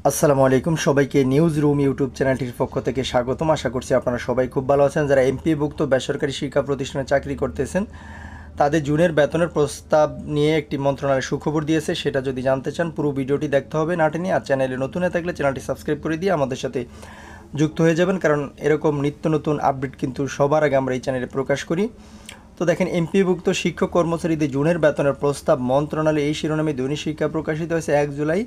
আসসালামু আলাইকুম সবাইকে নিউজ রুম ইউটিউব চ্যানেলটির পক্ষ থেকে স্বাগতম। আশা করছি আপনারা সবাই খুব ভালো আছেন। যারা এমপিভুক্ত বেসরকারি শিক্ষা প্রতিষ্ঠানে চাকরি করতেছেন তাদের জুনের বেতনের প্রস্তাব নিয়ে একটি মন্ত্রণালয় সুখবর দিয়েছে। সেটা যদি জানতে চান পুরো ভিডিওটি দেখতে হবে না টেনে। আর চ্যানেলে নতুন হয়ে থাকলে চ্যানেলটি সাবস্ক্রাইব করে দিয়ে আমাদের সাথে যুক্ত হয়ে যাবেন, কারণ এরকম নিত্য নতুন আপডেট কিন্তু সবার আগে আমরা এই চ্যানেলে প্রকাশ করি। তো দেখেন, এমপিভুক্ত শিক্ষক কর্মচারীদের জুনের বেতনের প্রস্তাব মন্ত্রণালয় এই শিরোনামে দৈনিক শিক্ষা প্রকাশিত হয়েছে 1 জুলাই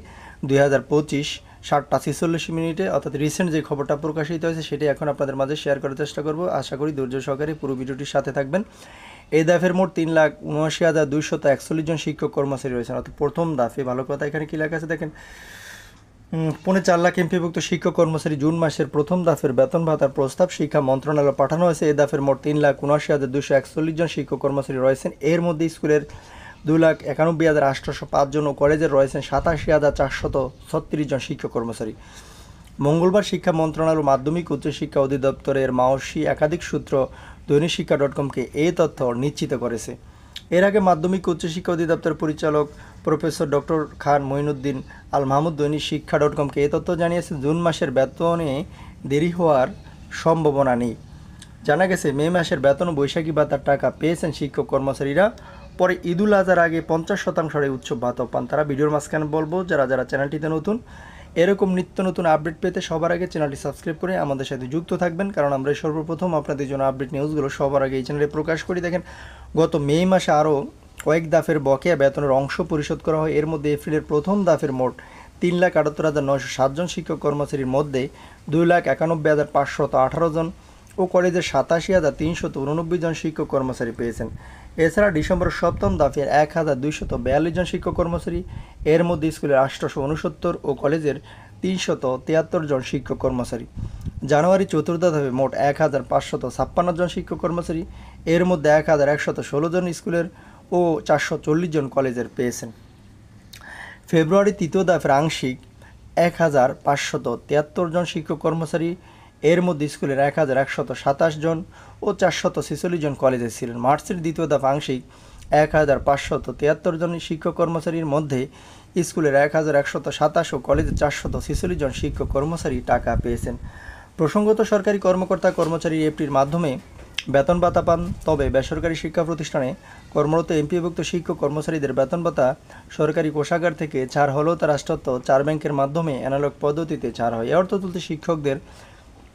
2025 7:46 অর্থাৎ রিসেন্ট যে খবরটা প্রকাশিত হয়েছে সেটি এখন আপনাদের মাঝে শেয়ার করার চেষ্টা করব। আশা করি ধৈর্য সহকারে পুরো ভিডিওটির সাথে থাকবেন। এই দাফের মোট 3,79,241 জন শিক্ষক কর্মচারী রয়েছেন। অর্থাৎ প্রথম দাফে, ভালো কথা এখানে কী লেখা আছে দেখেন, 4.5 লাখ এমপিভুক্ত শিক্ষক কর্মচারী জুন মাসের প্রথম দাফের বেতন ভাতার প্রস্তাব শিক্ষা মন্ত্রণালয়ে পাঠানো হয়েছে। এই দাফের মোট 3,79,241 জন শিক্ষক কর্মচারী রয়েছেন। এর মধ্যে স্কুলের 2,91,805 জন ও কলেজের রয়েছেন 87,436 জন শিক্ষক কর্মচারী। মঙ্গলবার শিক্ষা মন্ত্রণালয় ও মাধ্যমিক উচ্চশিক্ষা অধিদপ্তরের মাওসি একাধিক সূত্র দৈনিক শিক্ষা.কমকে এই তথ্য নিশ্চিত করেছে। এর আগে মাধ্যমিক উচ্চশিক্ষা অধিদপ্তরের পরিচালক প্রফেসর ডক্টর খান মঈনুদ্দিন আল মাহমুদ দৈনিক শিক্ষা.কমকে এই তথ্য জানিয়েছেন। জুন মাসের বেতনে দেরি হওয়ার সম্ভাবনা নেই। জানা গেছে, মে মাসের বেতন ও বৈশাখী ভাতার টাকা পেয়েছেন শিক্ষক কর্মচারীরা। পরে ঈদুল আজহার আগে 50% উৎসব ভাতা পান তারা। ভিডিওর মাঝখানে বলবো, যারা যারা চ্যানেলটিতে নতুন, এরকম নিত্য নতুন আপডেট পেতে সবার আগে চ্যানেলটি সাবস্ক্রাইব করে আমাদের সাথে যুক্ত থাকবেন, কারণ আমরা সর্বপ্রথম আপনাদের জন্য আপডেট নিউজগুলো সবার আগে এই চ্যানেলে প্রকাশ করি। দেখেন, গত মে মাসে আরও কয়েক দাফের বকেয়া বেতনের অংশ পরিশোধ করা হয়। এর মধ্যে এপ্রিলের প্রথম দাফের মোট 3,78,907 জন শিক্ষক কর্মচারীর মধ্যে 2,91,518 জন ও কলেজের 87,389 জন শিক্ষক কর্মচারী পেয়েছেন। এছাড়া ডিসেম্বরের সপ্তম দাফের 1,242 জন শিক্ষক কর্মচারী, এর মধ্যে স্কুলের 869 ও কলেজের 373 জন শিক্ষক কর্মচারী। জানুয়ারি চতুর্থ দাফে মোট 1,556 জন শিক্ষক কর্মচারী, এর মধ্যে 1,116 জন স্কুলের ও 440 জন কলেজের পেয়েছেন। ফেব্রুয়ারি তৃতীয় দাফের আংশিক 1,573 জন শিক্ষক কর্মচারী, এর মধ্যে স্কুলের 1,127 জন ও 446 জন কলেজে ছিলেন। মার্চের দ্বিতীয় দফা আংশিক 1,573 জন শিক্ষক কর্মচারীর মধ্যে স্কুলের 1,127 ও কলেজের 446 জন শিক্ষক কর্মচারী টাকা পেয়েছেন। প্রসঙ্গত, সরকারি কর্মকর্তা কর্মচারী এফডির মাধ্যমে বেতন ভাতা পান। তবে বেসরকারি শিক্ষা প্রতিষ্ঠানে কর্মরত এমপিভুক্ত শিক্ষক কর্মচারীদের বেতন ভাতা সরকারি কোষাগার থেকে ছাড় হলেও তা রাষ্ট্রায়ত্ত 4 ব্যাংকের মাধ্যমে অ্যানালগ পদ্ধতিতে ছাড় হয়। এ অর্থ তুলতে শিক্ষকদের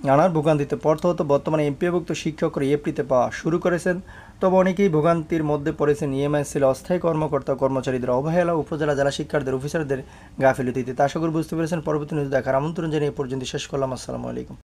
নানার ভোগান্তিতে পড়তে হতো। বর্তমানে এমপিভুক্ত শিক্ষকরা এফডিতে পাওয়া শুরু করেছেন। তবে অনেকেই ভোগান্তির মধ্যে পড়েছেন ইএমআই সেলে অস্থায়ী কর্মকর্তা কর্মচারীদের অবহেলা, উপজেলা জেলা শিক্ষার্থীদের অফিসারদের গাফিলতিতে। তা আশা করি বুঝতে পেরেছেন। পরবর্তী নিউজ দেখার আমন্ত্রণ জানিয়ে এ পর্যন্ত শেষ করলাম। আসসালামু আলাইকুম।